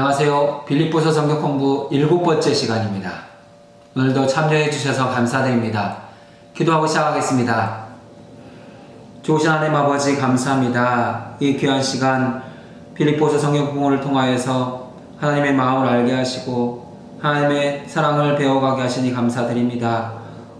안녕하세요. 빌립보서 성경 공부 7번째 시간입니다. 오늘도 참여해 주셔서 감사드립니다. 기도하고 시작하겠습니다. 좋으신 하나님 아버지 감사합니다. 이 귀한 시간 빌립보서 성경 공부를 통하여서 하나님의 마음을 알게 하시고 하나님의 사랑을 배워가게 하시니 감사드립니다.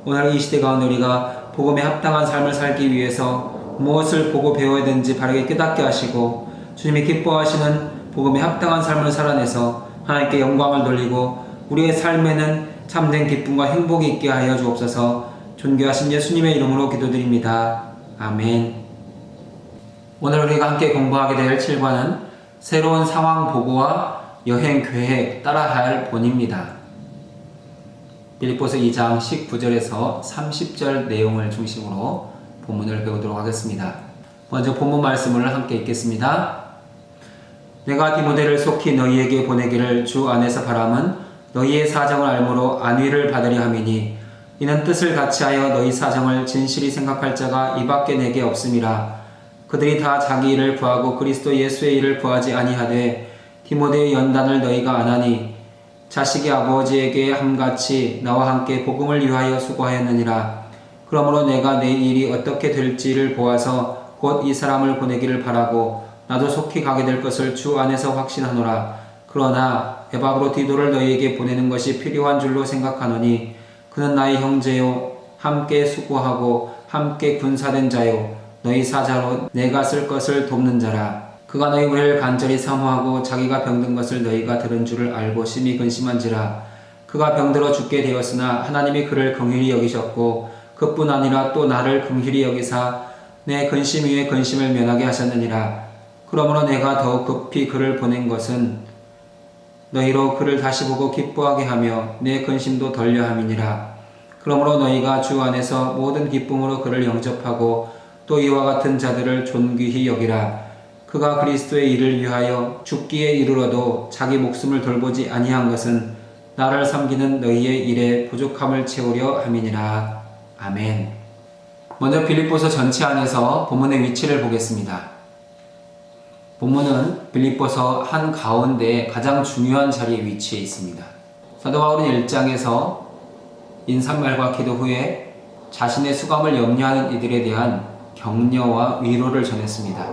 오늘 이 시대 가운데 우리가 복음에 합당한 삶을 살기 위해서 무엇을 보고 배워야 되는지 바르게 깨닫게 하시고 주님이 기뻐하시는 복음에 합당한 삶을 살아내서 하나님께 영광을 돌리고 우리의 삶에는 참된 기쁨과 행복이 있게 하여 주옵소서. 존귀하신 예수님의 이름으로 기도드립니다. 아멘. 오늘 우리가 함께 공부하게 될 7과는 새로운 상황 보고와 여행 계획 따라야 할 본입니다. 빌립보서 2장 19절에서 30절 내용을 중심으로 본문을 배우도록 하겠습니다. 먼저 본문 말씀을 함께 읽겠습니다. 내가 디모데를 속히 너희에게 보내기를 주 안에서 바람은 너희의 사정을 알므로 안위를 받으려 함이니 이는 뜻을 같이하여 너희 사정을 진실히 생각할 자가 이밖에 내게 없음이라. 그들이 다 자기 일을 구하고 그리스도 예수의 일을 구하지 아니하되 디모데의 연단을 너희가 안하니 자식이 아버지에게 함같이 나와 함께 복음을 위하여 수고하였느니라. 그러므로 내가 내 일이 어떻게 될지를 보아서 곧 이 사람을 보내기를 바라고 나도 속히 가게 될 것을 주 안에서 확신하노라. 그러나 에바브로디도를 너희에게 보내는 것이 필요한 줄로 생각하노니 그는 나의 형제요 함께 수고하고 함께 군사된 자요 너희 사자로 내가 쓸 것을 돕는 자라. 그가 너희 우리를 간절히 사모하고 자기가 병든 것을 너희가 들은 줄을 알고 심히 근심한지라. 그가 병들어 죽게 되었으나 하나님이 그를 긍휼히 여기셨고 그뿐 아니라 또 나를 긍휼히 여기사 내 근심 위에 근심을 면하게 하셨느니라. 그러므로 내가 더욱 급히 그를 보낸 것은 너희로 그를 다시 보고 기뻐하게 하며 내 근심도 덜려 함이니라. 그러므로 너희가 주 안에서 모든 기쁨으로 그를 영접하고 또 이와 같은 자들을 존귀히 여기라. 그가 그리스도의 일을 위하여 죽기에 이르러도 자기 목숨을 돌보지 아니한 것은 나를 섬기는 너희의 일에 부족함을 채우려 함이니라. 아멘. 먼저 빌립보서 전체 안에서 본문의 위치를 보겠습니다. 본문은 빌립보서 한가운데 가장 중요한 자리에 위치해 있습니다. 사도 바울은 1장에서 인사말과 기도 후에 자신의 수감을 염려하는 이들에 대한 격려와 위로를 전했습니다.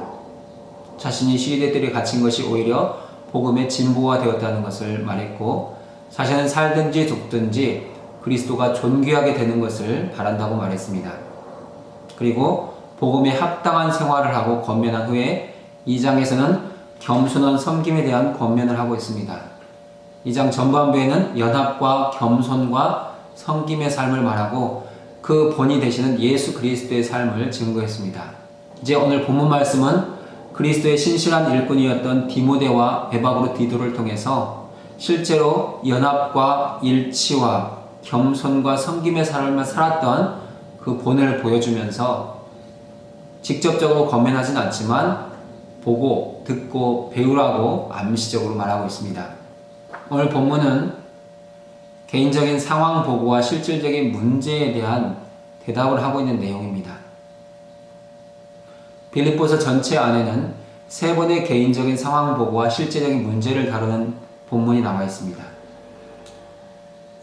자신이 시위대들에 갇힌 것이 오히려 복음의 진보가 되었다는 것을 말했고 자신은 살든지 죽든지 그리스도가 존귀하게 되는 것을 바란다고 말했습니다. 그리고 복음에 합당한 생활을 하고 권면한 후에 2장에서는 겸손한 섬김에 대한 권면을 하고 있습니다. 2장 전반부에는 연합과 겸손과 섬김의 삶을 말하고 그 본이 되시는 예수 그리스도의 삶을 증거했습니다. 이제 오늘 본문 말씀은 그리스도의 신실한 일꾼이었던 디모데와 에바브로디도를 통해서 실제로 연합과 일치와 겸손과 섬김의 삶을 살았던 그 본을 보여주면서 직접적으로 권면하진 않지만 보고, 듣고, 배우라고 암시적으로 말하고 있습니다. 오늘 본문은 개인적인 상황 보고와 실질적인 문제에 대한 대답을 하고 있는 내용입니다. 빌립보서 전체 안에는 3번의 개인적인 상황 보고와 실제적인 문제를 다루는 본문이 나와 있습니다.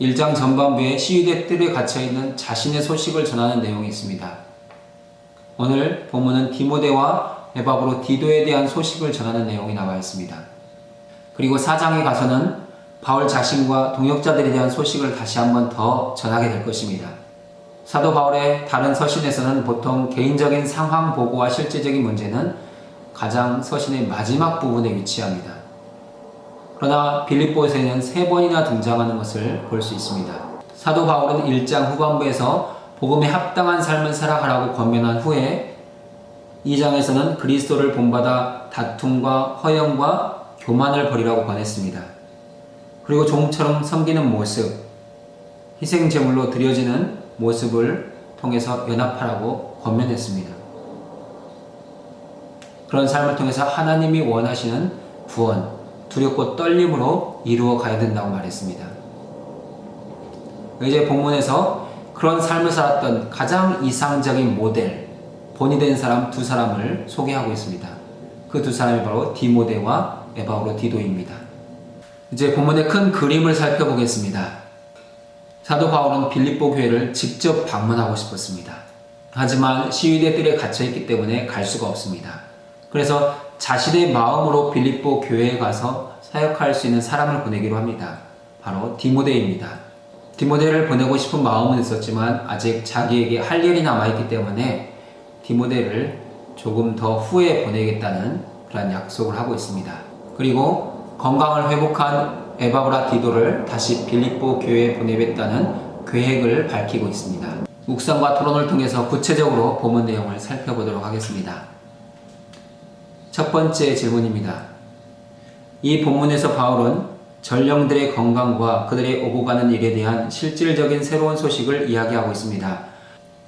1장 전반부에 시위대 뜰에 갇혀있는 자신의 소식을 전하는 내용이 있습니다. 오늘 본문은 디모데와 에바브로디도에 대한 소식을 전하는 내용이 나와 있습니다. 그리고 4장에 가서는 바울 자신과 동역자들에 대한 소식을 다시 한번 더 전하게 될 것입니다. 사도 바울의 다른 서신에서는 보통 개인적인 상황 보고와 실제적인 문제는 가장 서신의 마지막 부분에 위치합니다. 그러나 빌립보서에는 3번이나 등장하는 것을 볼 수 있습니다. 사도 바울은 1장 후반부에서 복음에 합당한 삶을 살아가라고 권면한 후에 2장에서는 그리스도를 본받아 다툼과 허영과 교만을 버리라고 권했습니다. 그리고 종처럼 섬기는 모습, 희생제물로 드려지는 모습을 통해서 연합하라고 권면했습니다. 그런 삶을 통해서 하나님이 원하시는 구원, 두렵고 떨림으로 이루어 가야 된다고 말했습니다. 이제 본문에서 그런 삶을 살았던 가장 이상적인 모델, 본이 된 사람 2사람을 소개하고 있습니다. 그 2사람이 바로 디모데와 에바브로디도입니다. 이제 본문의 큰 그림을 살펴보겠습니다. 사도 바울은 빌립보 교회를 직접 방문하고 싶었습니다. 하지만 시위대 뜰에 갇혀있기 때문에 갈 수가 없습니다. 그래서 자신의 마음으로 빌립보 교회에 가서 사역할 수 있는 사람을 보내기로 합니다. 바로 디모데입니다. 디모데를 보내고 싶은 마음은 있었지만 아직 자기에게 할 일이 남아있기 때문에 디모데를 조금 더 후에 보내겠다는 그런 약속을 하고 있습니다. 그리고 건강을 회복한 에바브라디도를 다시 빌립보 교회에 보내겠다는 계획을 밝히고 있습니다. 묵상과 토론을 통해서 구체적으로 본문 내용을 살펴보도록 하겠습니다. 첫 번째 질문입니다. 이 본문에서 바울은 전령들의 건강과 그들의 오고 가는 일에 대한 실질적인 새로운 소식을 이야기하고 있습니다.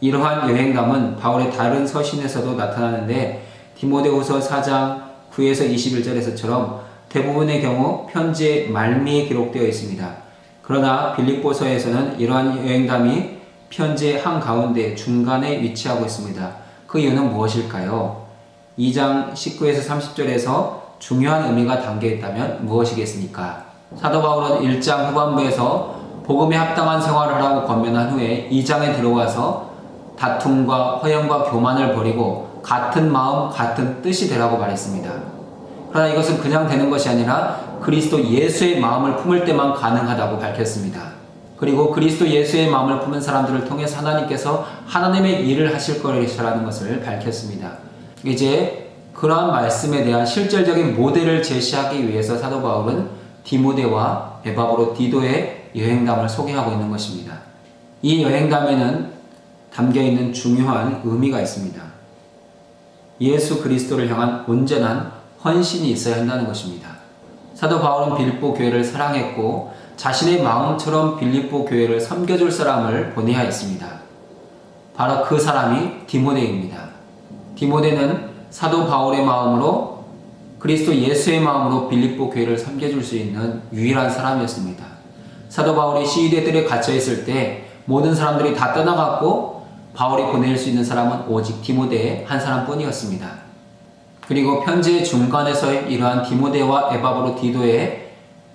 이러한 여행감은 바울의 다른 서신에서도 나타나는데 디모데후서 4장 9에서 21절에서처럼 대부분의 경우 편지의 말미에 기록되어 있습니다. 그러나 빌립보서에서는 이러한 여행담이 편지의 한가운데 중간에 위치하고 있습니다. 그 이유는 무엇일까요? 2장 19에서 30절에서 중요한 의미가 담겨 있다면 무엇이겠습니까? 사도 바울은 1장 후반부에서 복음에 합당한 생활을 하라고 권면한 후에 2장에 들어와서 다툼과 허영과 교만을 버리고 같은 마음 같은 뜻이 되라고 말했습니다. 그러나 이것은 그냥 되는 것이 아니라 그리스도 예수의 마음을 품을 때만 가능하다고 밝혔습니다. 그리고 그리스도 예수의 마음을 품은 사람들을 통해서 하나님께서 하나님의 일을 하실 것이라는 것을 밝혔습니다. 이제 그러한 말씀에 대한 실질적인 모델을 제시하기 위해서 사도 바울은 디모데와 에바브로디도의 여행담을 소개하고 있는 것입니다. 이 여행담에는 담겨있는 중요한 의미가 있습니다. 예수 그리스도를 향한 온전한 헌신이 있어야 한다는 것입니다. 사도 바울은 빌립보 교회를 사랑했고 자신의 마음처럼 빌립보 교회를 섬겨줄 사람을 보내야 했습니다. 바로 그 사람이 디모데입니다. 디모데는 사도 바울의 마음으로 그리스도 예수의 마음으로 빌립보 교회를 섬겨줄 수 있는 유일한 사람이었습니다. 사도 바울이 시위대들에 갇혀있을 때 모든 사람들이 다 떠나갔고 바울이 보낼 수 있는 사람은 오직 디모데 한 사람뿐이었습니다. 그리고 편지의 중간에서 이러한 디모데와 에바브로디도의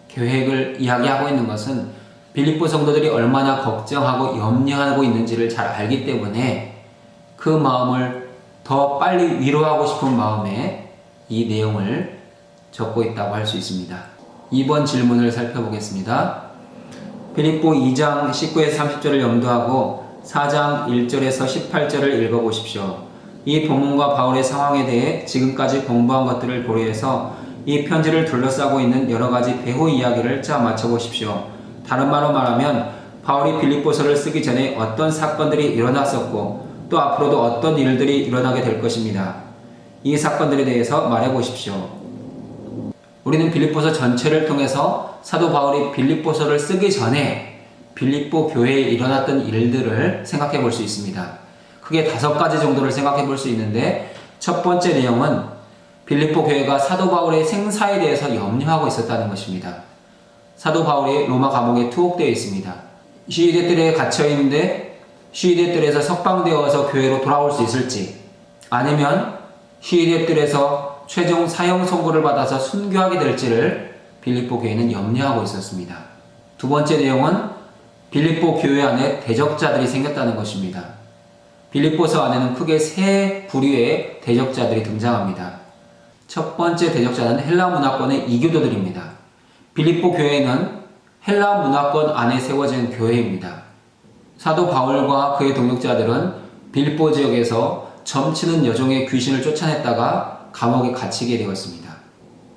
계획을 이야기하고 있는 것은 빌립보 성도들이 얼마나 걱정하고 염려하고 있는지를 잘 알기 때문에 그 마음을 더 빨리 위로하고 싶은 마음에 이 내용을 적고 있다고 할 수 있습니다. 2번 질문을 살펴보겠습니다. 빌립보 2장 19에서 30절을 염두하고 4장 1절에서 18절을 읽어보십시오. 이 본문과 바울의 상황에 대해 지금까지 공부한 것들을 고려해서 이 편지를 둘러싸고 있는 여러 가지 배후 이야기를 짜 맞춰보십시오. 다른 말로 말하면 바울이 빌립보서를 쓰기 전에 어떤 사건들이 일어났었고 또 앞으로도 어떤 일들이 일어나게 될 것입니다. 이 사건들에 대해서 말해보십시오. 우리는 빌립보서 전체를 통해서 사도 바울이 빌립보서를 쓰기 전에 빌립보 교회에 일어났던 일들을 생각해 볼 수 있습니다. 크게 5가지 정도를 생각해 볼 수 있는데 첫 번째 내용은 빌립보 교회가 사도 바울의 생사에 대해서 염려하고 있었다는 것입니다. 사도 바울이 로마 감옥에 투옥되어 있습니다. 시위대들에 갇혀있는데 시위대들에서 석방되어서 교회로 돌아올 수 있을지 아니면 시위대들에서 최종 사형 선고를 받아서 순교하게 될지를 빌립보 교회는 염려하고 있었습니다. 두 번째 내용은 빌립보 교회 안에 대적자들이 생겼다는 것입니다. 빌립보서 안에는 크게 3 부류의 대적자들이 등장합니다. 첫 번째 대적자는 헬라 문화권의 이교도들입니다. 빌립보 교회는 헬라 문화권 안에 세워진 교회입니다. 사도 바울과 그의 동역자들은 빌립보 지역에서 점치는 여종의 귀신을 쫓아냈다가 감옥에 갇히게 되었습니다.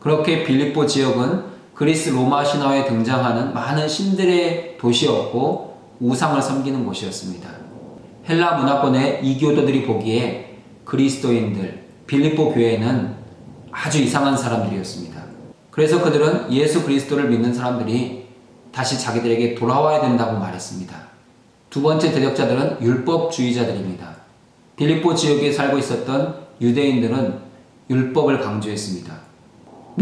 그렇게 빌립보 지역은 그리스 로마 신화에 등장하는 많은 신들의 도시였고 우상을 섬기는 곳이었습니다. 헬라 문화권의 이교도들이 보기에 그리스도인들, 빌립보 교회는 아주 이상한 사람들이었습니다. 그래서 그들은 예수 그리스도를 믿는 사람들이 다시 자기들에게 돌아와야 된다고 말했습니다. 두 번째 대적자들은 율법주의자들입니다. 빌립보 지역에 살고 있었던 유대인들은 율법을 강조했습니다.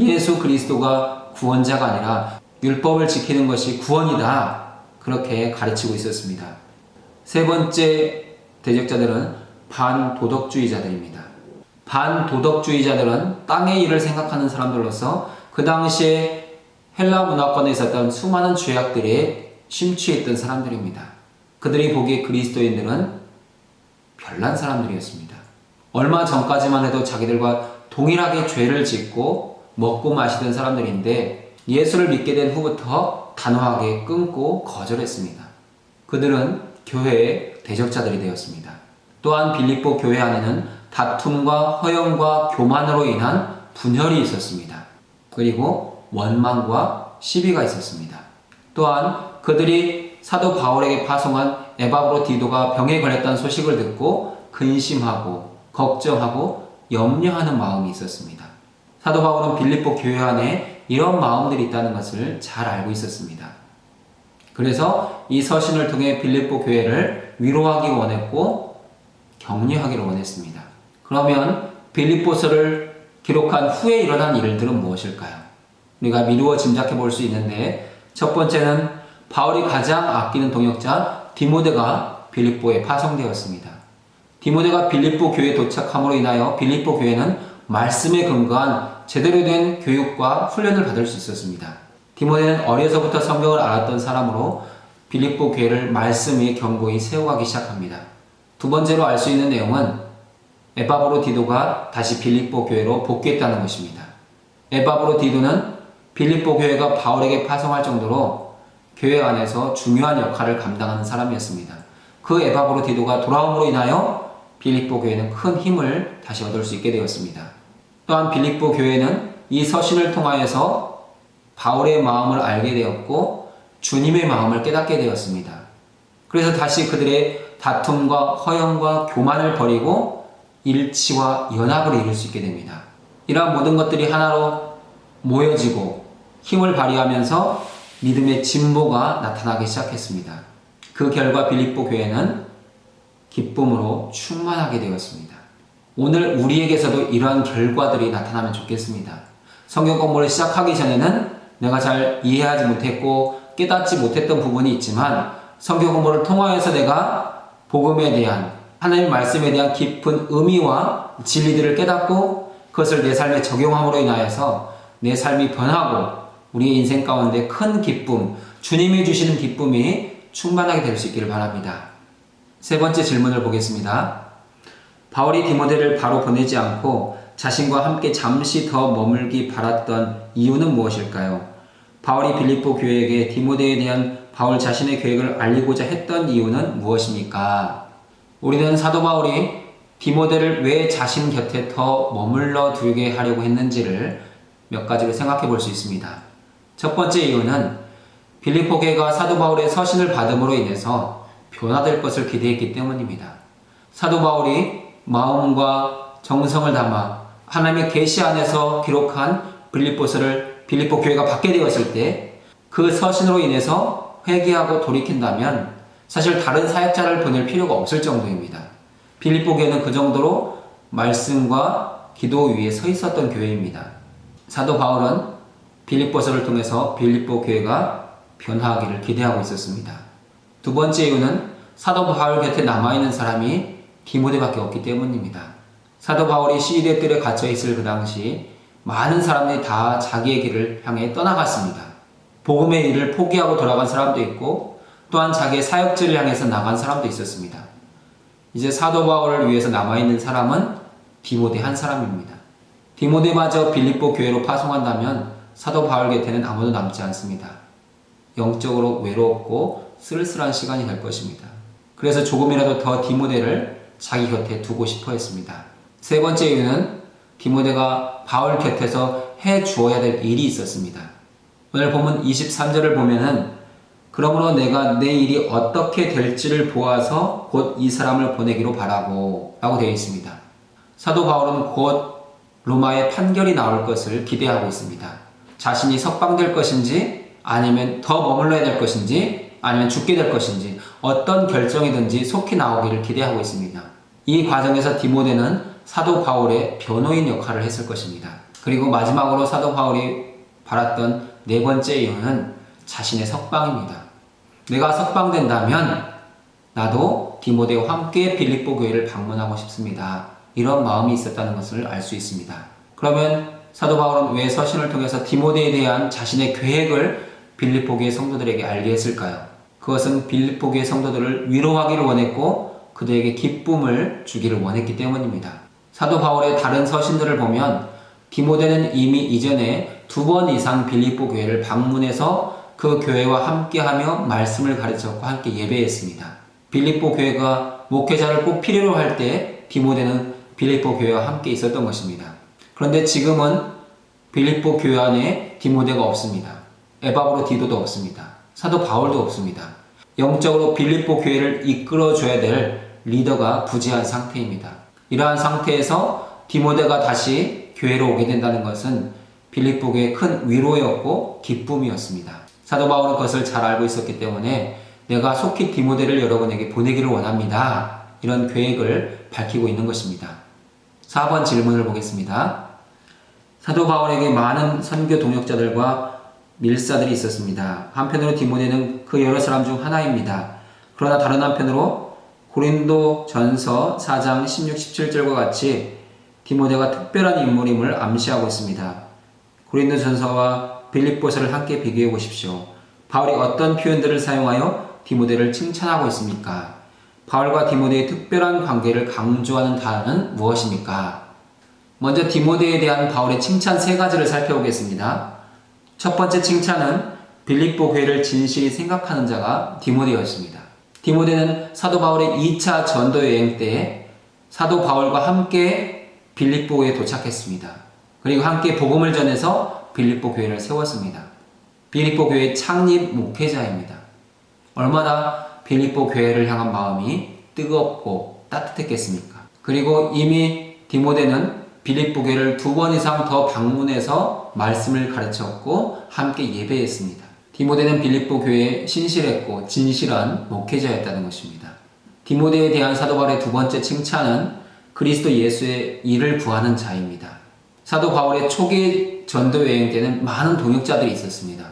예수 그리스도가 구원자가 아니라 율법을 지키는 것이 구원이다. 그렇게 가르치고 있었습니다. 세 번째 대적자들은 반도덕주의자들입니다. 반도덕주의자들은 땅의 일을 생각하는 사람들로서 그 당시에 헬라 문화권에 있었던 수많은 죄악들에 심취했던 사람들입니다. 그들이 보기에 그리스도인들은 별난 사람들이었습니다. 얼마 전까지만 해도 자기들과 동일하게 죄를 짓고 먹고 마시던 사람들인데 예수를 믿게 된 후부터 단호하게 끊고 거절했습니다. 그들은 교회의 대적자들이 되었습니다. 또한 빌립보 교회 안에는 다툼과 허영과 교만으로 인한 분열이 있었습니다. 그리고 원망과 시비가 있었습니다. 또한 그들이 사도 바울에게 파송한 에바브로디도가 병에 걸렸다는 소식을 듣고 근심하고 걱정하고 염려하는 마음이 있었습니다. 사도 바울은 빌립보 교회 안에 이런 마음들이 있다는 것을 잘 알고 있었습니다. 그래서 이 서신을 통해 빌립보 교회를 위로하기 원했고 격려하기를 원했습니다. 그러면 빌립보서를 기록한 후에 일어난 일들은 무엇일까요? 우리가 미루어 짐작해 볼 수 있는데 첫 번째는 바울이 가장 아끼는 동역자 디모데가 빌립보에 파송되었습니다. 디모데가 빌립보 교회에 도착함으로 인하여 빌립보 교회는 말씀에 근거한 제대로 된 교육과 훈련을 받을 수 있었습니다. 디모데는 어려서부터 성경을 알았던 사람으로 빌립보 교회를 말씀 위에 견고히 세워가기 시작합니다. 두 번째로 알 수 있는 내용은 에바브로디도가 다시 빌립보 교회로 복귀했다는 것입니다. 에바브로디도는 빌립보 교회가 바울에게 파송할 정도로 교회 안에서 중요한 역할을 감당하는 사람이었습니다. 그 에바브로디도가 돌아옴으로 인하여 빌립보 교회는 큰 힘을 다시 얻을 수 있게 되었습니다. 또한 빌립보 교회는 이 서신을 통하여서 바울의 마음을 알게 되었고 주님의 마음을 깨닫게 되었습니다. 그래서 다시 그들의 다툼과 허영과 교만을 버리고 일치와 연합을 이룰 수 있게 됩니다. 이러한 모든 것들이 하나로 모여지고 힘을 발휘하면서 믿음의 진보가 나타나기 시작했습니다. 그 결과 빌립보 교회는 기쁨으로 충만하게 되었습니다. 오늘 우리에게서도 이러한 결과들이 나타나면 좋겠습니다. 성경 공부를 시작하기 전에는 내가 잘 이해하지 못했고 깨닫지 못했던 부분이 있지만 성경 공부를 통하여서 내가 복음에 대한 하나님의 말씀에 대한 깊은 의미와 진리들을 깨닫고 그것을 내 삶에 적용함으로 인하여서 내 삶이 변하고 우리의 인생 가운데 큰 기쁨, 주님이 주시는 기쁨이 충만하게 될 수 있기를 바랍니다. 세 번째 질문을 보겠습니다. 바울이 디모데를 바로 보내지 않고 자신과 함께 잠시 더 머물기 바랐던 이유는 무엇일까요? 바울이 빌립보 교회에게 디모데에 대한 바울 자신의 계획을 알리고자 했던 이유는 무엇입니까? 우리는 사도 바울이 디모데를 왜 자신 곁에 더 머물러 두게 하려고 했는지를 몇 가지로 생각해 볼 수 있습니다. 첫 번째 이유는 빌립보 교회가 사도 바울의 서신을 받음으로 인해서 변화될 것을 기대했기 때문입니다. 사도 바울이 마음과 정성을 담아 하나님의 계시 안에서 기록한 빌립보서를 빌립보 교회가 받게 되었을 때 그 서신으로 인해서 회개하고 돌이킨다면 사실 다른 사역자를 보낼 필요가 없을 정도입니다. 빌립보 교회는 그 정도로 말씀과 기도 위에 서 있었던 교회입니다. 사도 바울은 빌립보서를 통해서 빌립보 교회가 변화하기를 기대하고 있었습니다. 두 번째 이유는 사도 바울 곁에 남아있는 사람이 디모데밖에 없기 때문입니다. 사도 바울이 시리아 뜰에 갇혀있을 그 당시 많은 사람들이 다 자기의 길을 향해 떠나갔습니다. 복음의 일을 포기하고 돌아간 사람도 있고 또한 자기의 사역지를 향해서 나간 사람도 있었습니다. 이제 사도 바울을 위해서 남아있는 사람은 디모데 한 사람입니다. 디모데마저 빌립보 교회로 파송한다면 사도 바울 곁에는 아무도 남지 않습니다. 영적으로 외롭고 쓸쓸한 시간이 될 것입니다. 그래서 조금이라도 더 디모데를 자기 곁에 두고 싶어 했습니다. 세 번째 이유는 디모데가 바울 곁에서 해 주어야 될 일이 있었습니다. 오늘 본문 23절을 보면은 그러므로 내가 내 일이 어떻게 될지를 보아서 곧 이 사람을 보내기로 바라고 라고 되어 있습니다. 사도 바울은 곧 로마의 판결이 나올 것을 기대하고 있습니다. 자신이 석방될 것인지 아니면 더 머물러야 될 것인지 아니면 죽게 될 것인지 어떤 결정이든지 속히 나오기를 기대하고 있습니다. 이 과정에서 디모데는 사도 바울의 변호인 역할을 했을 것입니다. 그리고 마지막으로 사도 바울이 바랐던 네 번째 이유는 자신의 석방입니다. 내가 석방된다면 나도 디모데와 함께 빌립보 교회를 방문하고 싶습니다. 이런 마음이 있었다는 것을 알 수 있습니다. 그러면 사도 바울은 왜 서신을 통해서 디모데에 대한 자신의 계획을 빌립보 교회 성도들에게 알게 했을까요? 그것은 빌립보 교회 성도들을 위로하기를 원했고 그들에게 기쁨을 주기를 원했기 때문입니다. 사도 바울의 다른 서신들을 보면 디모데는 이미 이전에 2번 이상 빌립보 교회를 방문해서 그 교회와 함께하며 말씀을 가르쳤고 함께 예배했습니다. 빌립보 교회가 목회자를 꼭 필요로 할 때 디모데는 빌립보 교회와 함께 있었던 것입니다. 그런데 지금은 빌립보 교회 안에 디모데가 없습니다. 에바브로 디도도 없습니다. 사도 바울도 없습니다. 영적으로 빌립보 교회를 이끌어줘야 될 리더가 부재한 상태입니다. 이러한 상태에서 디모데가 다시 교회로 오게 된다는 것은 빌립보 교회의 큰 위로였고 기쁨이었습니다. 사도 바울은 그것을 잘 알고 있었기 때문에 내가 속히 디모데를 여러분에게 보내기를 원합니다. 이런 계획을 밝히고 있는 것입니다. 4번 질문을 보겠습니다. 사도 바울에게 많은 선교 동역자들과 밀사들이 있었습니다. 한편으로 디모데는 그 여러 사람 중 하나입니다. 그러나 다른 한편으로 고린도 전서 4장 16, 17절과 같이 디모데가 특별한 인물임을 암시하고 있습니다. 고린도 전서와 빌립보서를 함께 비교해 보십시오. 바울이 어떤 표현들을 사용하여 디모데를 칭찬하고 있습니까? 바울과 디모데의 특별한 관계를 강조하는 단어는 무엇입니까? 먼저 디모데에 대한 바울의 칭찬 3가지를 살펴보겠습니다. 첫 번째 칭찬은 빌립보 교회를 진실히 생각하는 자가 디모데였습니다. 디모데는 사도 바울의 2차 전도 여행 때 사도 바울과 함께 빌립보에 도착했습니다. 그리고 함께 복음을 전해서 빌립보 교회를 세웠습니다. 빌립보 교회의 창립 목회자입니다. 얼마나 빌립보 교회를 향한 마음이 뜨겁고 따뜻했겠습니까? 그리고 이미 디모데는 빌립보 교회를 2번 이상 더 방문해서 말씀을 가르쳤고 함께 예배했습니다. 디모데는 빌립보 교회에 신실했고 진실한 목회자였다는 것입니다. 디모데에 대한 사도 바울의 2번째 칭찬은 그리스도 예수의 일을 구하는 자입니다. 사도 바울의 초기 전도 여행 때는 많은 동역자들이 있었습니다.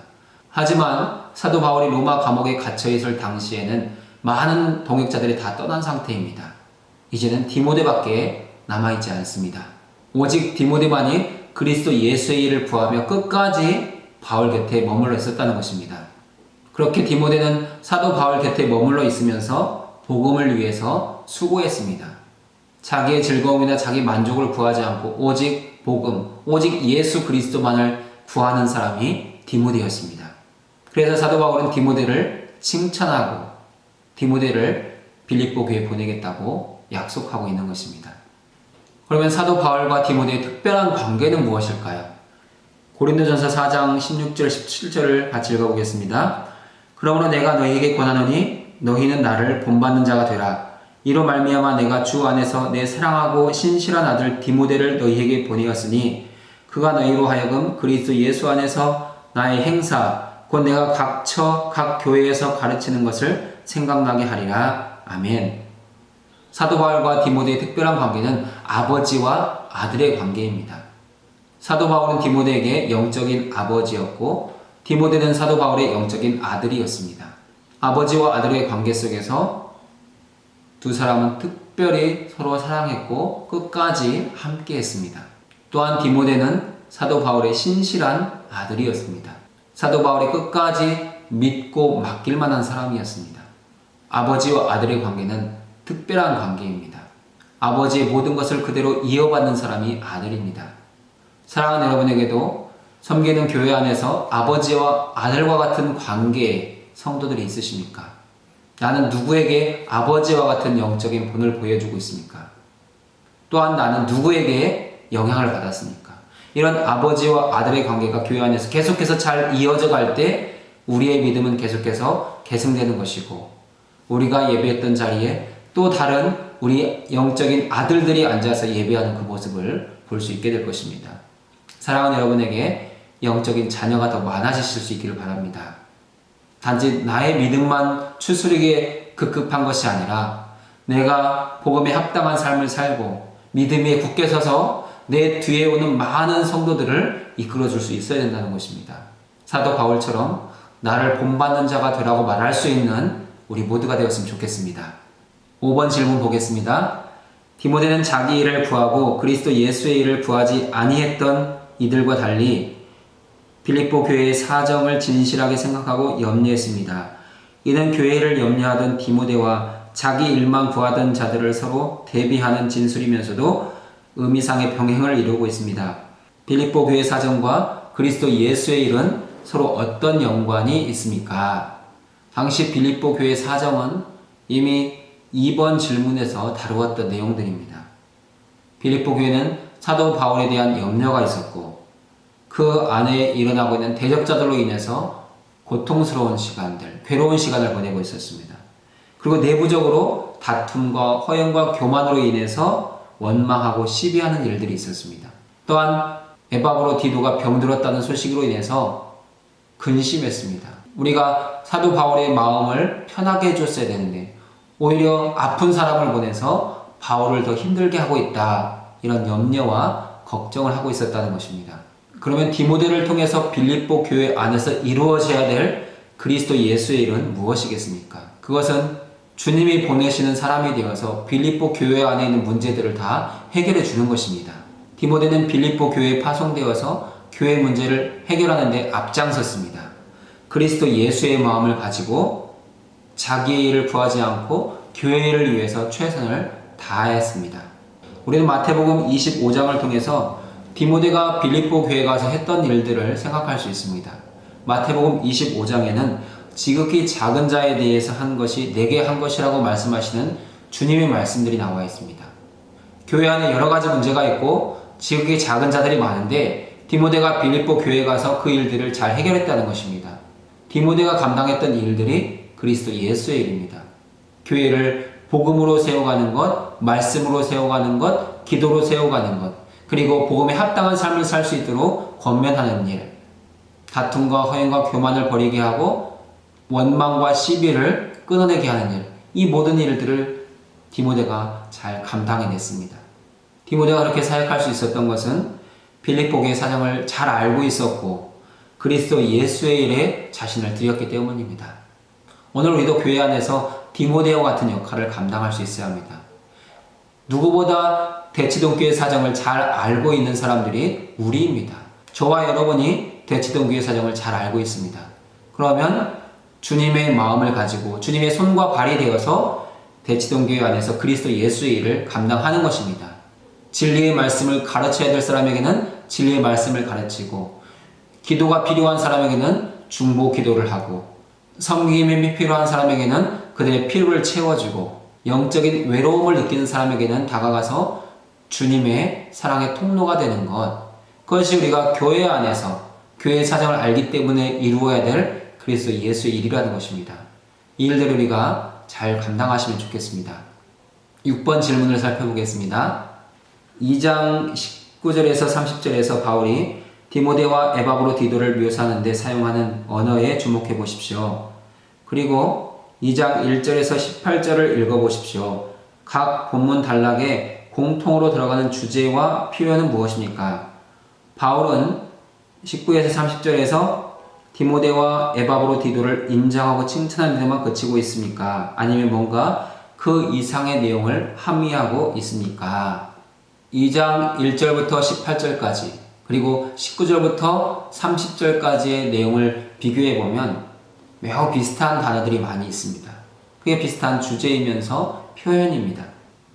하지만 사도 바울이 로마 감옥에 갇혀 있을 당시에는 많은 동역자들이 다 떠난 상태입니다. 이제는 디모데밖에 남아있지 않습니다. 오직 디모데만이 그리스도 예수의 일을 구하며 끝까지 바울 곁에 머물러 있었다는 것입니다. 그렇게 디모데는 사도 바울 곁에 머물러 있으면서 복음을 위해서 수고했습니다. 자기의 즐거움이나 자기 만족을 구하지 않고 오직 복음, 오직 예수 그리스도만을 구하는 사람이 디모데였습니다. 그래서 사도 바울은 디모데를 칭찬하고 디모데를 빌립보 교회에 보내겠다고 약속하고 있는 것입니다. 그러면 사도 바울과 디모데의 특별한 관계는 무엇일까요? 고린도전서 4장 16절 17절을 같이 읽어보겠습니다. 그러므로 내가 너희에게 권하노니 너희는 나를 본받는 자가 되라. 이로 말미암아 내가 주 안에서 내 사랑하고 신실한 아들 디모데를 너희에게 보내었으니 그가 너희로 하여금 그리스도 예수 안에서 나의 행사 곧 내가 각 교회에서 가르치는 것을 생각나게 하리라. 아멘. 사도 바울과 디모데의 특별한 관계는 아버지와 아들의 관계입니다. 사도 바울은 디모데에게 영적인 아버지였고 디모데는 사도 바울의 영적인 아들이었습니다. 아버지와 아들의 관계 속에서 두 사람은 특별히 서로 사랑했고 끝까지 함께했습니다. 또한 디모데는 사도 바울의 신실한 아들이었습니다. 사도 바울이 끝까지 믿고 맡길 만한 사람이었습니다. 아버지와 아들의 관계는 특별한 관계입니다. 아버지의 모든 것을 그대로 이어받는 사람이 아들입니다. 사랑하는 여러분에게도 섬기는 교회 안에서 아버지와 아들과 같은 관계의 성도들이 있으십니까? 나는 누구에게 아버지와 같은 영적인 본을 보여주고 있습니까? 또한 나는 누구에게 영향을 받았습니까? 이런 아버지와 아들의 관계가 교회 안에서 계속해서 잘 이어져 갈 때 우리의 믿음은 계속해서 계승되는 것이고 우리가 예배했던 자리에 또 다른 우리 영적인 아들들이 앉아서 예배하는 그 모습을 볼 수 있게 될 것입니다. 사랑하는 여러분에게 영적인 자녀가 더 많아지실 수 있기를 바랍니다. 단지 나의 믿음만 추스르게 급급한 것이 아니라 내가 복음에 합당한 삶을 살고 믿음에 굳게 서서 내 뒤에 오는 많은 성도들을 이끌어줄 수 있어야 된다는 것입니다. 사도 바울처럼 나를 본받는 자가 되라고 말할 수 있는 우리 모두가 되었으면 좋겠습니다. 5번 질문 보겠습니다. 디모데는 자기 일을 구하고 그리스도 예수의 일을 구하지 아니했던 이들과 달리 빌립보 교회의 사정을 진실하게 생각하고 염려했습니다. 이는 교회를 염려하던 디모데와 자기 일만 구하던 자들을 서로 대비하는 진술이면서도 의미상의 병행을 이루고 있습니다. 빌립보 교회 사정과 그리스도 예수의 일은 서로 어떤 연관이 있습니까? 당시 빌립보 교회 사정은 이미 2번 질문에서 다루었던 내용들입니다. 빌립보 교회는 사도 바울에 대한 염려가 있었고 그 안에 일어나고 있는 대적자들로 인해서 고통스러운 시간들, 괴로운 시간을 보내고 있었습니다. 그리고 내부적으로 다툼과 허영과 교만으로 인해서 원망하고 시비하는 일들이 있었습니다. 또한 에바브로 디도가 병들었다는 소식으로 인해서 근심했습니다. 우리가 사도 바울의 마음을 편하게 해줬어야 되는데 오히려 아픈 사람을 보내서 바울을 더 힘들게 하고 있다. 이런 염려와 걱정을 하고 있었다는 것입니다. 그러면 디모데를 통해서 빌립보 교회 안에서 이루어져야 될 그리스도 예수의 일은 무엇이겠습니까? 그것은 주님이 보내시는 사람이 되어서 빌립보 교회 안에 있는 문제들을 다 해결해 주는 것입니다. 디모데는 빌립보 교회에 파송되어서 교회 문제를 해결하는 데 앞장섰습니다. 그리스도 예수의 마음을 가지고 자기의 일을 구하지 않고 교회를 위해서 최선을 다했습니다. 우리는 마태복음 25장을 통해서 디모데가 빌립보 교회에 가서 했던 일들을 생각할 수 있습니다. 마태복음 25장에는 지극히 작은 자에 대해서 한 것이 내게 한 것이라고 말씀하시는 주님의 말씀들이 나와 있습니다. 교회 안에 여러 가지 문제가 있고 지극히 작은 자들이 많은데 디모데가 빌립보 교회에 가서 그 일들을 잘 해결했다는 것입니다. 디모데가 감당했던 일들이 그리스도 예수의 일입니다. 교회를 복음으로 세워가는 것, 말씀으로 세워가는 것, 기도로 세워가는 것, 그리고 복음에 합당한 삶을 살 수 있도록 권면하는 일, 다툼과 허영과 교만을 버리게 하고 원망과 시비를 끊어내게 하는 일, 이 모든 일들을 디모데가 잘 감당해냈습니다. 디모데가 그렇게 사역할 수 있었던 것은 빌립보 교회 사정을 잘 알고 있었고 그리스도 예수의 일에 자신을 드렸기 때문입니다. 오늘 우리도 교회 안에서 디모데와 같은 역할을 감당할 수 있어야 합니다. 누구보다 대치동교회 사정을 잘 알고 있는 사람들이 우리입니다. 저와 여러분이 대치동교회 사정을 잘 알고 있습니다. 그러면 주님의 마음을 가지고 주님의 손과 발이 되어서 대치동교회 안에서 그리스도 예수의 일을 감당하는 것입니다. 진리의 말씀을 가르쳐야 될 사람에게는 진리의 말씀을 가르치고 기도가 필요한 사람에게는 중보 기도를 하고 섬김이 필요한 사람에게는 그들의 필요를 채워주고 영적인 외로움을 느끼는 사람에게는 다가가서 주님의 사랑의 통로가 되는 것, 그것이 우리가 교회 안에서 교회의 사정을 알기 때문에 이루어야 될 그리스도 예수의 일이라는 것입니다. 이 일들을 우리가 잘 감당하시면 좋겠습니다. 6번 질문을 살펴보겠습니다. 2장 19절에서 30절에서 바울이 디모데와 에바브로 디도를 묘사하는 데 사용하는 언어에 주목해 보십시오. 그리고 2장 1절에서 18절을 읽어보십시오. 각 본문 단락에 공통으로 들어가는 주제와 표현은 무엇입니까? 바울은 19에서 30절에서 디모데와 에바브로 디도를 인정하고 칭찬하는 데만 그치고 있습니까? 아니면 뭔가 그 이상의 내용을 함의하고 있습니까? 2장 1절부터 18절까지 그리고 19절부터 30절까지의 내용을 비교해보면 매우 비슷한 단어들이 많이 있습니다. 그게 비슷한 주제이면서 표현입니다.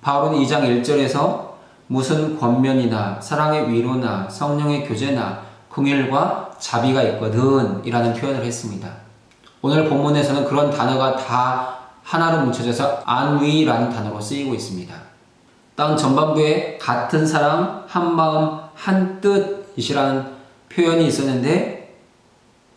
바울은 2장 1절에서 무슨 권면이나 사랑의 위로나 성령의 교제나 긍휼과 자비가 있거든 이라는 표현을 했습니다. 오늘 본문에서는 그런 단어가 다 하나로 뭉쳐져서 안위라는 단어로 쓰이고 있습니다. 다음 전반부에 같은 사랑, 한 마음, 한 뜻이라는 표현이 있었는데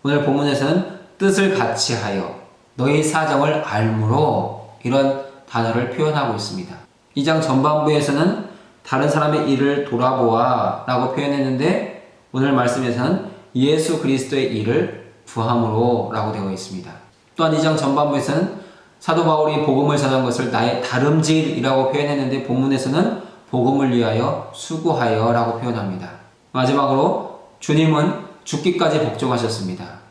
오늘 본문에서는 뜻을 같이 하여 너희 사정을 알므로 이런 단어를 표현하고 있습니다. 2장 전반부에서는 다른 사람의 일을 돌아보아 라고 표현했는데 오늘 말씀에서는 예수 그리스도의 일을 구함으로 라고 되어 있습니다. 또한 2장 전반부에서는 사도 바울이 복음을 전한 것을 나의 다름질이라고 표현했는데 본문에서는 복음을 위하여 수고하여 라고 표현합니다. 마지막으로 주님은 죽기까지 복종하셨습니다.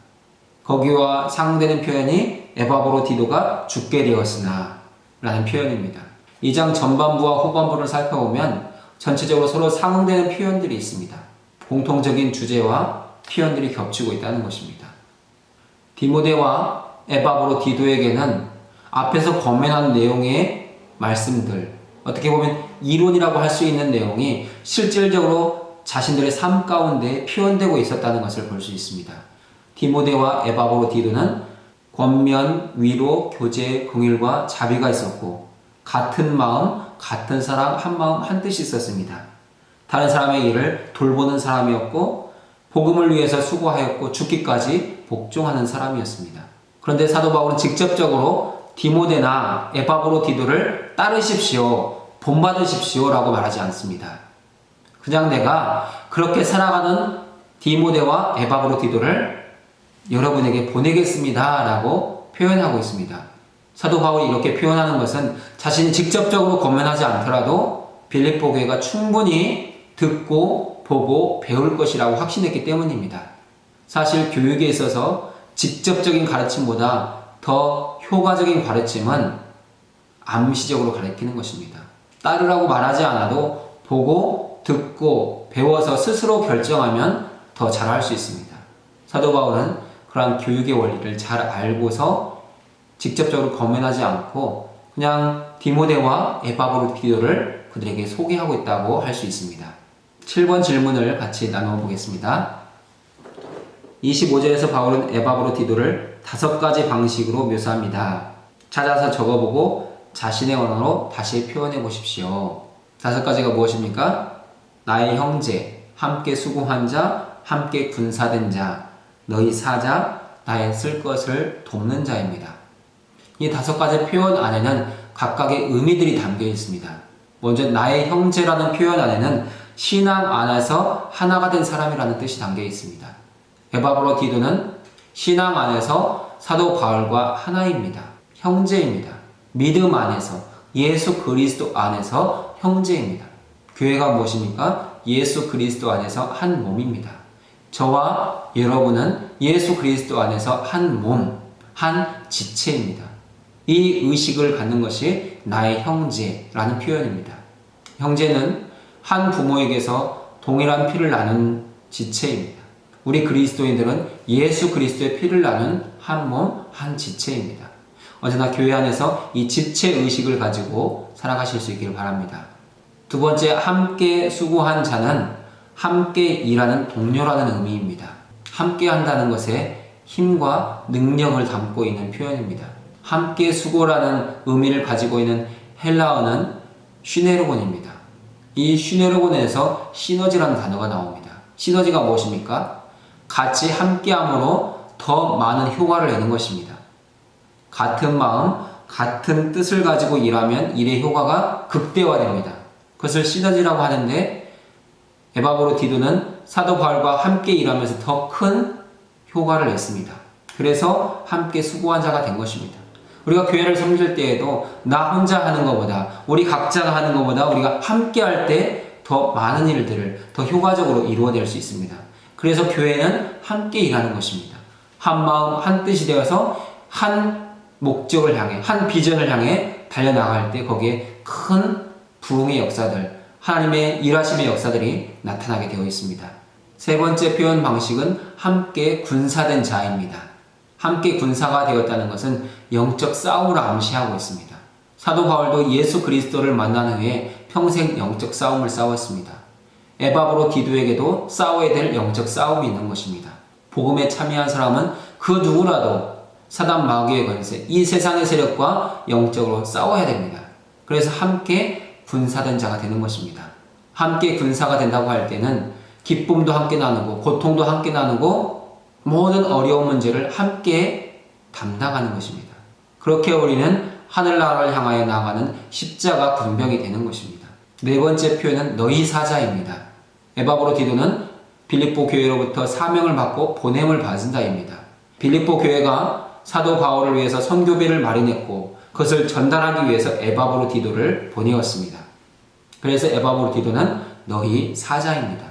거기와 상대는 표현이 에바브로 디도가 죽게 되었으나 라는 표현입니다. 2장 전반부와 후반부를 살펴보면 전체적으로 서로 상응되는 표현들이 있습니다. 공통적인 주제와 표현들이 겹치고 있다는 것입니다. 디모데와 에바브로디도에게는 앞에서 거론한 내용의 말씀들, 어떻게 보면 이론이라고 할 수 있는 내용이 실질적으로 자신들의 삶 가운데 표현되고 있었다는 것을 볼 수 있습니다. 디모데와 에바브로디도는 권면, 위로, 교제, 긍휼과 자비가 있었고 같은 마음, 같은 사랑, 한 마음, 한 뜻이 있었습니다. 다른 사람의 일을 돌보는 사람이었고 복음을 위해서 수고하였고 죽기까지 복종하는 사람이었습니다. 그런데 사도 바울은 직접적으로 디모데나 에바브로디도를 따르십시오, 본받으십시오 라고 말하지 않습니다. 그냥 내가 그렇게 살아가는 디모데와 에바브로디도를 여러분에게 보내겠습니다 라고 표현하고 있습니다. 사도 바울이 이렇게 표현하는 것은 자신이 직접적으로 권면하지 않더라도 빌립보 교회가 충분히 듣고 보고 배울 것이라고 확신했기 때문입니다. 사실 교육에 있어서 직접적인 가르침보다 더 효과적인 가르침은 암시적으로 가르치는 것입니다. 따르라고 말하지 않아도 보고 듣고 배워서 스스로 결정하면 더 잘할 수 있습니다. 사도 바울은 그러한 교육의 원리를 잘 알고서 직접적으로 권면하지 않고 그냥 디모데와 에바브로디도를 그들에게 소개하고 있다고 할 수 있습니다. 7번 질문을 같이 나누어 보겠습니다. 25절에서 바울은 에바브로디도를 5가지 방식으로 묘사합니다. 찾아서 적어보고 자신의 언어로 다시 표현해 보십시오. 5가지가 무엇입니까? 나의 형제, 함께 수고한 자, 함께 군사된 자, 너희 사자, 나의 쓸 것을 돕는 자입니다. 이 5가지 표현 안에는 각각의 의미들이 담겨 있습니다. 먼저 나의 형제라는 표현 안에는 신앙 안에서 하나가 된 사람이라는 뜻이 담겨 있습니다. 에바브로디도는 신앙 안에서 사도 바울과 하나입니다. 형제입니다. 믿음 안에서, 예수 그리스도 안에서 형제입니다. 교회가 무엇입니까? 예수 그리스도 안에서 한 몸입니다. 저와 여러분은 예수 그리스도 안에서 한 몸, 한 지체입니다. 이 의식을 갖는 것이 나의 형제라는 표현입니다. 형제는 한 부모에게서 동일한 피를 나눈 지체입니다. 우리 그리스도인들은 예수 그리스도의 피를 나눈 한 몸, 한 지체입니다. 언제나 교회 안에서 이 지체 의식을 가지고 살아가실 수 있기를 바랍니다. 두 번째, 함께 수고한 자는 함께 일하는 동료라는 의미입니다. 함께 한다는 것에 힘과 능력을 담고 있는 표현입니다. 함께 수고라는 의미를 가지고 있는 헬라어는 슈네르곤입니다. 이 슈네르곤에서 시너지라는 단어가 나옵니다. 시너지가 무엇입니까? 같이 함께함으로 더 많은 효과를 내는 것입니다. 같은 마음, 같은 뜻을 가지고 일하면 일의 효과가 극대화됩니다. 그것을 시너지라고 하는데 에바브로디도는 사도 바울과 함께 일하면서 더 큰 효과를 냈습니다. 그래서 함께 수고한 자가 된 것입니다. 우리가 교회를 섬길 때에도 나 혼자 하는 것보다, 우리 각자가 하는 것보다 우리가 함께 할 때 더 많은 일들을 더 효과적으로 이루어낼 수 있습니다. 그래서 교회는 함께 일하는 것입니다. 한 마음, 한 뜻이 되어서 한 목적을 향해, 한 비전을 향해 달려나갈 때 거기에 큰 부흥의 역사들, 하나님의 일하심의 역사들이 나타나게 되어 있습니다. 세 번째 표현 방식은 함께 군사된 자입니다. 함께 군사가 되었다는 것은 영적 싸움을 암시하고 있습니다. 사도 바울도 예수 그리스도를 만난 후에 평생 영적 싸움을 싸웠습니다. 에바브로디도에게도 싸워야 될 영적 싸움이 있는 것입니다. 복음에 참여한 사람은 그 누구라도 사단 마귀의 권세, 이 세상의 세력과 영적으로 싸워야 됩니다. 그래서 함께 군사된 자가 되는 것입니다. 함께 군사가 된다고 할 때는 기쁨도 함께 나누고 고통도 함께 나누고 모든 어려운 문제를 함께 담당하는 것입니다. 그렇게 우리는 하늘나라를 향하여 나아가는 십자가 군병이 되는 것입니다. 네 번째 표현은 너희 사자입니다. 에바브로디도는 빌립보 교회로부터 사명을 받고 보냄을 받은 자입니다. 빌립보 교회가 사도 바울을 위해서 선교비를 마련했고 그것을 전달하기 위해서 에바브로디도를 보내었습니다. 그래서 에바브로디도는 너희 사자입니다.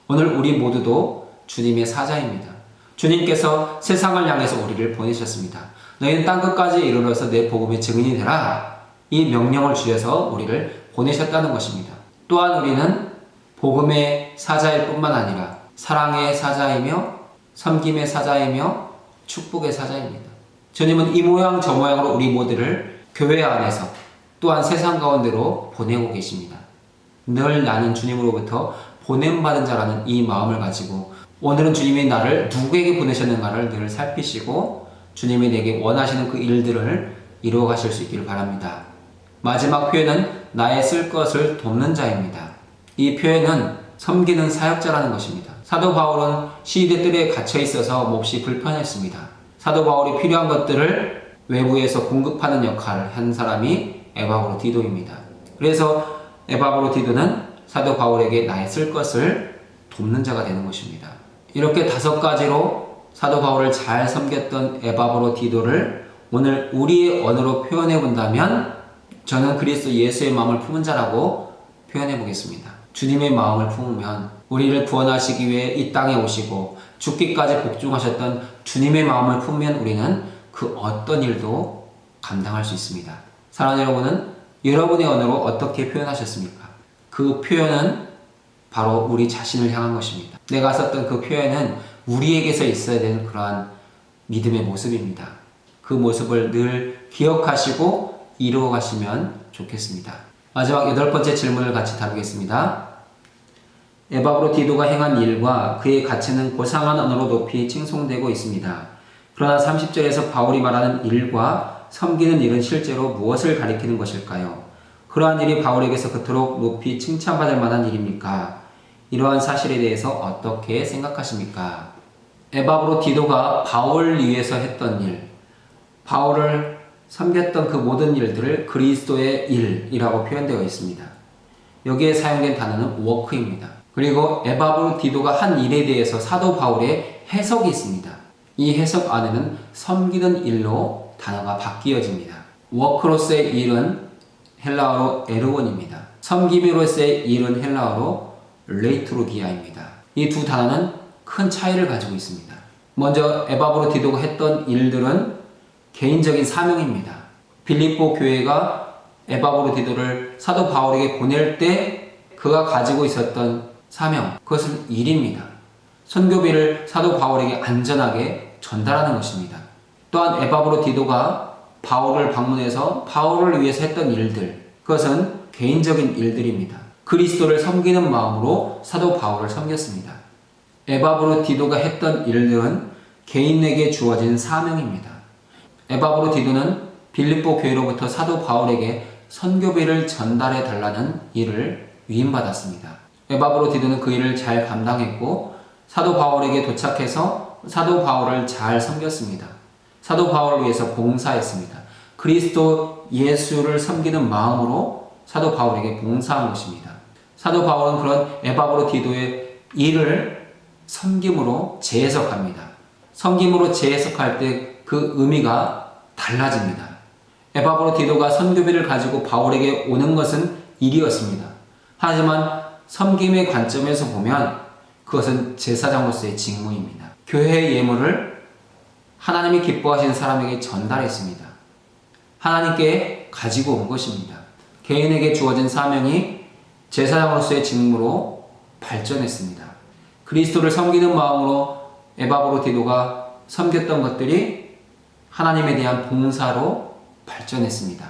오늘 우리 모두도 주님의 사자입니다. 주님께서 세상을 향해서 우리를 보내셨습니다. 너희는 땅끝까지 이르러서 내 복음의 증인이 되라. 이 명령을 주셔서 우리를 보내셨다는 것입니다. 또한 우리는 복음의 사자일 뿐만 아니라 사랑의 사자이며 섬김의 사자이며 축복의 사자입니다. 주님은 이 모양 저 모양으로 우리 모두를 교회 안에서 또한 세상 가운데로 보내고 계십니다. 늘 나는 주님으로부터 보냄받은 자라는 이 마음을 가지고 오늘은 주님이 나를 누구에게 보내셨는가를 늘 살피시고 주님이 내게 원하시는 그 일들을 이루어 가실 수 있기를 바랍니다. 마지막 표현은 나의 쓸 것을 돕는 자입니다. 이 표현은 섬기는 사역자라는 것입니다. 사도 바울은 시대 뜰에 갇혀 있어서 몹시 불편했습니다. 사도 바울이 필요한 것들을 외부에서 공급하는 역할을 한 사람이 에바브로디도입니다. 그래서 에바브로디도는 사도 바울에게 나의 쓸 것을 돕는 자가 되는 것입니다. 이렇게 5가지로 사도 바울을 잘 섬겼던 에바브로디도를 오늘 우리의 언어로 표현해 본다면 저는 그리스도 예수의 마음을 품은 자라고 표현해 보겠습니다. 주님의 마음을 품으면 우리를 구원하시기 위해 이 땅에 오시고 죽기까지 복종하셨던 주님의 마음을 품으면 우리는 그 어떤 일도 감당할 수 있습니다. 사랑하는 여러분은 여러분의 언어로 어떻게 표현하셨습니까? 그 표현은 바로 우리 자신을 향한 것입니다. 내가 썼던 그 표현은 우리에게서 있어야 되는 그러한 믿음의 모습입니다. 그 모습을 늘 기억하시고 이루어 가시면 좋겠습니다. 마지막 8번째 질문을 같이 다루겠습니다. 에바브로디도가 행한 일과 그의 가치는 고상한 언어로 높이 칭송되고 있습니다. 그러나 30절에서 바울이 말하는 일과 섬기는 일은 실제로 무엇을 가리키는 것일까요? 그러한 일이 바울에게서 그토록 높이 칭찬받을 만한 일입니까? 이러한 사실에 대해서 어떻게 생각하십니까? 에바브로디도가 바울을 위해서 했던 일, 바울을 섬겼던 그 모든 일들을 그리스도의 일이라고 표현되어 있습니다. 여기에 사용된 단어는 워크입니다. 그리고 에바브로디도가 한 일에 대해서 사도 바울의 해석이 있습니다. 이 해석 안에는 섬기는 일로 단어가 바뀌어집니다. 워크로서의 일은 헬라어로 에르곤입니다. 섬김으로서의 일은 헬라어로 레이트로기아입니다. 이 두 단어는 큰 차이를 가지고 있습니다. 먼저 에바브로디도가 했던 일들은 개인적인 사명입니다. 빌립보 교회가 에바브로디도를 사도 바울에게 보낼 때 그가 가지고 있었던 사명, 그것은 일입니다. 선교비를 사도 바울에게 안전하게 전달하는 것입니다. 또한 에바브로디도가 바울을 방문해서 바울을 위해서 했던 일들, 그것은 개인적인 일들입니다. 그리스도를 섬기는 마음으로 사도 바울을 섬겼습니다. 에바브로디도가 했던 일들은 개인에게 주어진 사명입니다. 에바브로디도는 빌립보 교회로부터 사도 바울에게 선교비를 전달해 달라는 일을 위임받았습니다. 에바브로디도는 그 일을 잘 감당했고 사도 바울에게 도착해서 사도 바울을 잘 섬겼습니다. 사도 바울을 위해서 봉사했습니다. 그리스도 예수를 섬기는 마음으로 사도 바울에게 봉사한 것입니다. 사도 바울은 그런 에바브로디도의 일을 섬김으로 재해석합니다. 섬김으로 재해석할 때 그 의미가 달라집니다. 에바브로디도가 선교비를 가지고 바울에게 오는 것은 일이었습니다. 하지만 섬김의 관점에서 보면 그것은 제사장으로서의 직무입니다. 교회의 예물을 하나님이 기뻐하시는 사람에게 전달했습니다. 하나님께 가지고 온 것입니다. 개인에게 주어진 사명이 제사장으로서의 직무로 발전했습니다. 그리스도를 섬기는 마음으로 에바브로디도가 섬겼던 것들이 하나님에 대한 봉사로 발전했습니다.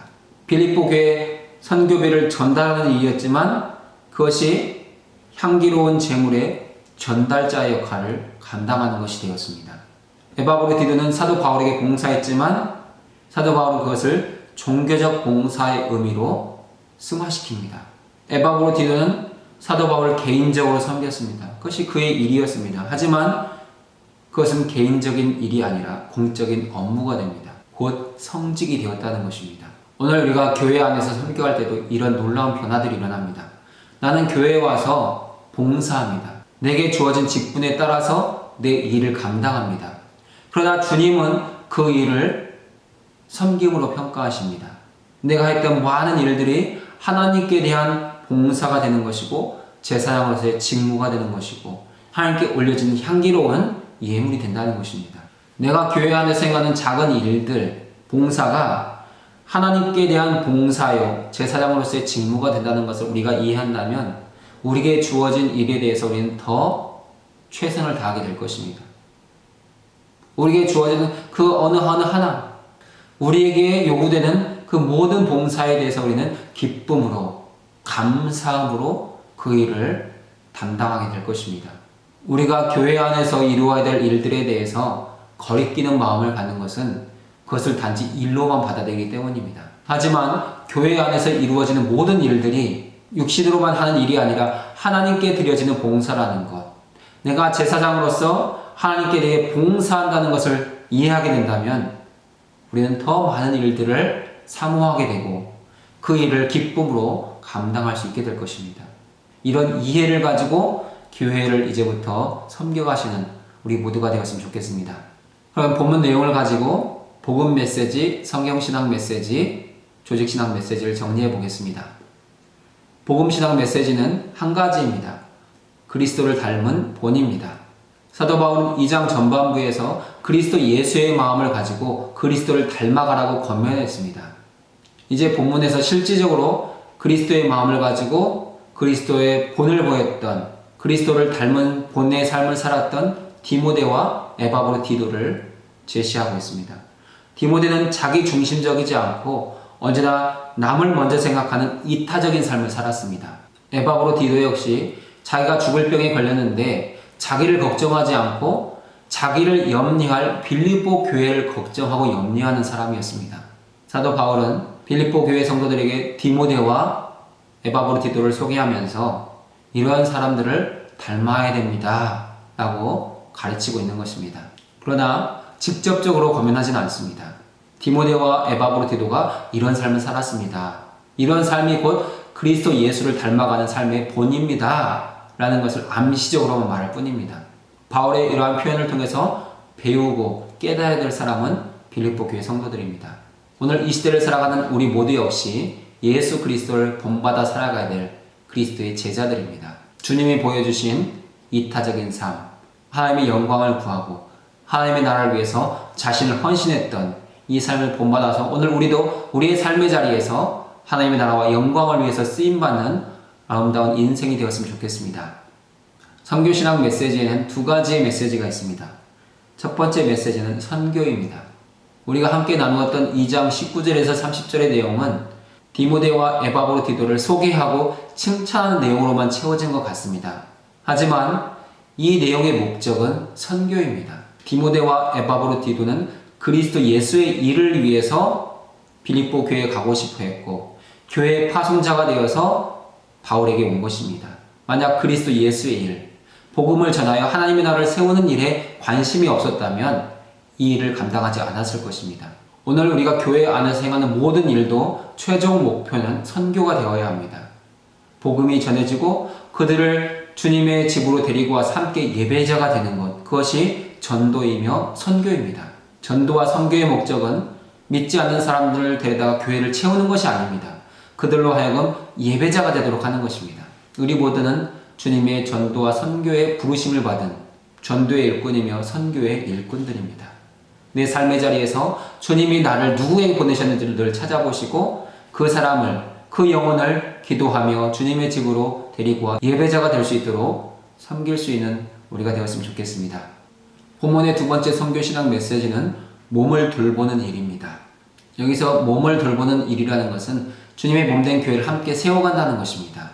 빌립보 교회 선교비를 전달하는 일이었지만 그것이 향기로운 제물의 전달자의 역할을 감당하는 것이 되었습니다. 에바브로디도는 사도 바울에게 봉사했지만 사도 바울은 그것을 종교적 봉사의 의미로 승화시킵니다. 에바브로디도는 사도 바울을 개인적으로 섬겼습니다. 그것이 그의 일이었습니다. 하지만 그것은 개인적인 일이 아니라 공적인 업무가 됩니다. 곧 성직이 되었다는 것입니다. 오늘 우리가 교회 안에서 설교할 때도 이런 놀라운 변화들이 일어납니다. 나는 교회에 와서 봉사합니다. 내게 주어진 직분에 따라서 내 일을 감당합니다. 그러나 주님은 그 일을 섬김으로 평가하십니다. 내가 했던 많은 일들이 하나님께 대한 봉사가 되는 것이고 제사장으로서의 직무가 되는 것이고 하나님께 올려진 향기로운 예물이 된다는 것입니다. 내가 교회 안에서 행하는 작은 일들, 봉사가 하나님께 대한 봉사요, 제사장으로서의 직무가 된다는 것을 우리가 이해한다면 우리에게 주어진 일에 대해서 우리는 더 최선을 다하게 될 것입니다. 우리에게 주어지는 그 어느 하나, 우리에게 요구되는 그 모든 봉사에 대해서 우리는 기쁨으로, 감사함으로 그 일을 담당하게 될 것입니다. 우리가 교회 안에서 이루어야 될 일들에 대해서 거리끼는 마음을 갖는 것은 그것을 단지 일로만 받아들이기 때문입니다. 하지만 교회 안에서 이루어지는 모든 일들이 육신으로만 하는 일이 아니라 하나님께 드려지는 봉사라는 것, 내가 제사장으로서 하나님께 대해 봉사한다는 것을 이해하게 된다면 우리는 더 많은 일들을 사모하게 되고 그 일을 기쁨으로 감당할 수 있게 될 것입니다. 이런 이해를 가지고 교회를 이제부터 섬겨가시는 우리 모두가 되었으면 좋겠습니다. 그럼 본문 내용을 가지고 복음 메시지, 성경신학 메시지, 조직신학 메시지를 정리해 보겠습니다. 복음신학 메시지는 한 가지입니다. 그리스도를 닮은 본입니다. 사도 바울은 2장 전반부에서 그리스도 예수의 마음을 가지고 그리스도를 닮아가라고 권면했습니다. 이제 본문에서 실질적으로 그리스도의 마음을 가지고 그리스도의 본을 보였던, 그리스도를 닮은 본의 삶을 살았던 디모데와 에바브로디도를 제시하고 있습니다. 디모데는 자기 중심적이지 않고 언제나 남을 먼저 생각하는 이타적인 삶을 살았습니다. 에바브로디도 역시 자기가 죽을 병에 걸렸는데 자기를 걱정하지 않고 자기를 염려할 빌립보 교회를 걱정하고 염려하는 사람이었습니다. 사도 바울은 빌립보 교회 성도들에게 디모데와 에바브로디도를 소개하면서 이러한 사람들을 닮아야 됩니다 라고 가르치고 있는 것입니다. 그러나 직접적으로 권면하진 않습니다. 디모데와 에바브로디도가 이런 삶을 살았습니다. 이런 삶이 곧 그리스도 예수를 닮아가는 삶의 본입니다 라는 것을 암시적으로만 말할 뿐입니다. 바울의 이러한 표현을 통해서 배우고 깨달아야 될 사람은 빌립보 교회 성도들입니다. 오늘 이 시대를 살아가는 우리 모두 역시 예수 그리스도를 본받아 살아가야 될 그리스도의 제자들입니다. 주님이 보여주신 이타적인 삶, 하나님의 영광을 구하고 하나님의 나라를 위해서 자신을 헌신했던 이 삶을 본받아서 오늘 우리도 우리의 삶의 자리에서 하나님의 나라와 영광을 위해서 쓰임받는 아름다운 인생이 되었으면 좋겠습니다. 선교신학 메시지에는 두 가지의 메시지가 있습니다. 첫 번째 메시지는 선교입니다. 우리가 함께 나누었던 2장 19절에서 30절의 내용은 디모데와 에바브로디도를 소개하고 칭찬하는 내용으로만 채워진 것 같습니다. 하지만 이 내용의 목적은 선교입니다. 디모데와 에바브로디도는 그리스도 예수의 일을 위해서 빌립보 교회에 가고 싶어 했고 교회의 파송자가 되어서 바울에게 온 것입니다. 만약 그리스도 예수의 일, 복음을 전하여 하나님의 나라를 세우는 일에 관심이 없었다면 이 일을 감당하지 않았을 것입니다. 오늘 우리가 교회 안에서 행하는 모든 일도 최종 목표는 선교가 되어야 합니다. 복음이 전해지고 그들을 주님의 집으로 데리고 와서 함께 예배자가 되는 것, 그것이 전도이며 선교입니다. 전도와 선교의 목적은 믿지 않는 사람들을 데려다가 교회를 채우는 것이 아닙니다. 그들로 하여금 예배자가 되도록 하는 것입니다. 우리 모두는 주님의 전도와 선교의 부르심을 받은 전도의 일꾼이며 선교의 일꾼들입니다. 내 삶의 자리에서 주님이 나를 누구에게 보내셨는지를 늘 찾아보시고 그 사람을, 그 영혼을 기도하며 주님의 집으로 데리고 와 예배자가 될 수 있도록 섬길 수 있는 우리가 되었으면 좋겠습니다. 본문의 두 번째 선교신학 메시지는 몸을 돌보는 일입니다. 여기서 몸을 돌보는 일이라는 것은 주님의 몸된 교회를 함께 세워간다는 것입니다.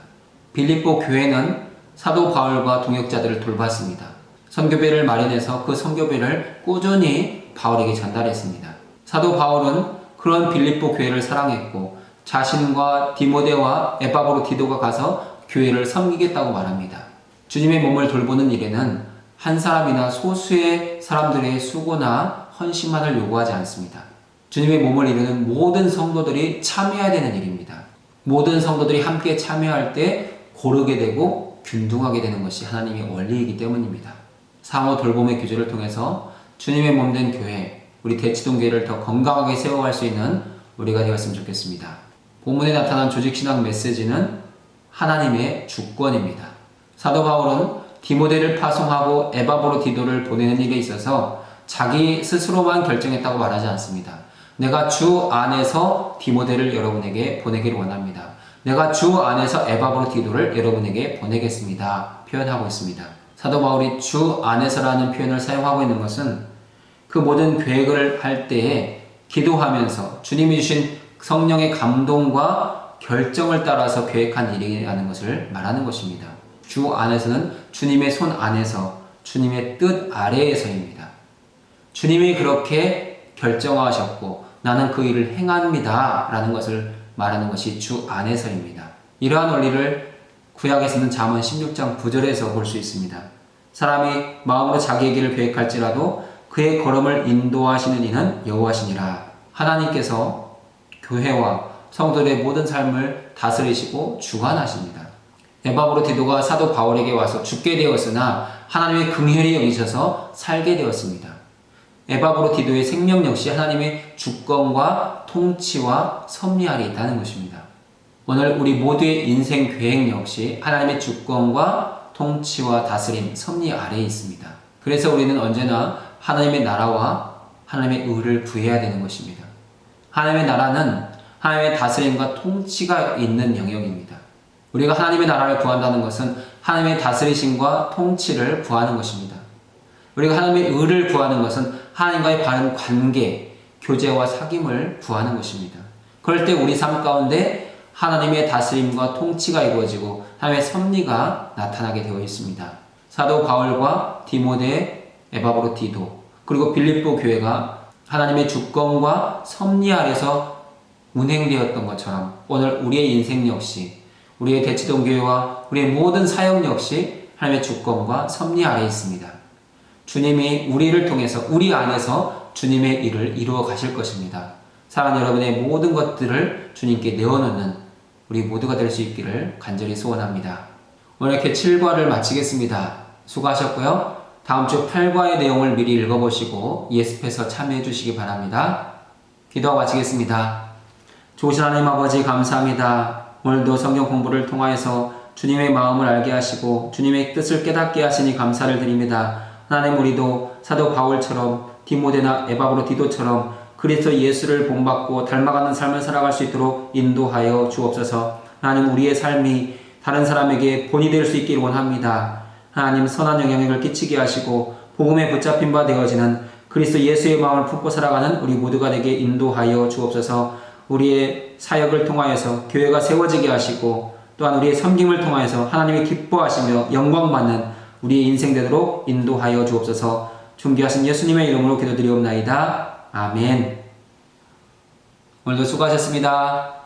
빌립보 교회는 사도 바울과 동역자들을 돌봤습니다. 선교배를 마련해서 그 선교배를 꾸준히 바울에게 전달했습니다. 사도 바울은 그런 빌립보 교회를 사랑했고 자신과 디모데와 에바브로디도가 가서 교회를 섬기겠다고 말합니다. 주님의 몸을 돌보는 일에는 한 사람이나 소수의 사람들의 수고나 헌신만을 요구하지 않습니다. 주님의 몸을 이루는 모든 성도들이 참여해야 되는 일입니다. 모든 성도들이 함께 참여할 때 고르게 되고 균등하게 되는 것이 하나님의 원리이기 때문입니다. 상호 돌봄의 규제를 통해서 주님의 몸된 교회, 우리 대치동 교회를 더 건강하게 세워갈 수 있는 우리가 되었으면 좋겠습니다. 본문에 나타난 조직신학 메시지는 하나님의 주권입니다. 사도 바울은 디모데를 파송하고 에바브로디도를 보내는 일에 있어서 자기 스스로만 결정했다고 말하지 않습니다. 내가 주 안에서 디모데를 여러분에게 보내기를 원합니다. 내가 주 안에서 에바브로디도를 여러분에게 보내겠습니다. 표현하고 있습니다. 사도 바울이 주 안에서라는 표현을 사용하고 있는 것은 그 모든 계획을 할 때에 기도하면서 주님이 주신 성령의 감동과 결정을 따라서 계획한 일이라는 것을 말하는 것입니다. 주 안에서는 주님의 손 안에서 주님의 뜻 아래에서입니다. 주님이 그렇게 결정하셨고 나는 그 일을 행합니다 라는 것을 말하는 것이 주 안에서입니다. 이러한 원리를 구약에서는 잠언 16장 9절에서 볼 수 있습니다. 사람이 마음으로 자기의 길을 계획할지라도 그의 걸음을 인도하시는 이는 여호와시니라. 하나님께서 교회와 성도들의 모든 삶을 다스리시고 주관하십니다. 에바브로 디도가 사도 바울에게 와서 죽게 되었으나 하나님의 긍휼히 여기셔서 살게 되었습니다. 에바브로 디도의 생명 역시 하나님의 주권과 통치와 섭리 아래 있다는 것입니다. 오늘 우리 모두의 인생 계획 역시 하나님의 주권과 통치와 다스림, 섭리 아래에 있습니다. 그래서 우리는 언제나 하나님의 나라와 하나님의 의를 구해야 되는 것입니다. 하나님의 나라는 하나님의 다스림과 통치가 있는 영역입니다. 우리가 하나님의 나라를 구한다는 것은 하나님의 다스리심과 통치를 구하는 것입니다. 우리가 하나님의 의를 구하는 것은 하나님과의 바른 관계, 교제와 사귐을 구하는 것입니다. 그럴 때 우리 삶 가운데 하나님의 다스림과 통치가 이루어지고 하나님의 섭리가 나타나게 되어 있습니다. 사도 바울과 디모데, 에바브로 디도, 그리고 빌립보 교회가 하나님의 주권과 섭리 아래서 운행되었던 것처럼 오늘 우리의 인생 역시 우리의 대치동 교회와 우리의 모든 사역 역시 하나님의 주권과 섭리 아래에 있습니다. 주님이 우리를 통해서 우리 안에서 주님의 일을 이루어 가실 것입니다. 사랑하는 여러분의 모든 것들을 주님께 내어놓는 우리 모두가 될 수 있기를 간절히 소원합니다. 오늘 이렇게 7과를 마치겠습니다. 수고하셨고요. 다음 주 8과의 내용을 미리 읽어보시고 예습해서 참여해 주시기 바랍니다. 기도하고 마치겠습니다. 좋으신 하나님 아버지 감사합니다. 오늘도 성경 공부를 통하여서 주님의 마음을 알게 하시고 주님의 뜻을 깨닫게 하시니 감사를 드립니다. 하나님 우리도 사도 바울처럼 디모데나 에바브로 디도처럼 그리스도 예수를 본받고 닮아가는 삶을 살아갈 수 있도록 인도하여 주옵소서. 하나님 우리의 삶이 다른 사람에게 본이 될 수 있기를 원합니다. 하나님 선한 영향력을 끼치게 하시고 복음에 붙잡힌 바 되어지는 그리스도 예수의 마음을 품고 살아가는 우리 모두가 되게 인도하여 주옵소서. 우리의 사역을 통하여서 교회가 세워지게 하시고 또한 우리의 섬김을 통하여서 하나님이 기뻐하시며 영광받는 우리의 인생 되도록 인도하여 주옵소서. 존귀하신 예수님의 이름으로 기도드리옵나이다. 아멘. 오늘도 수고하셨습니다.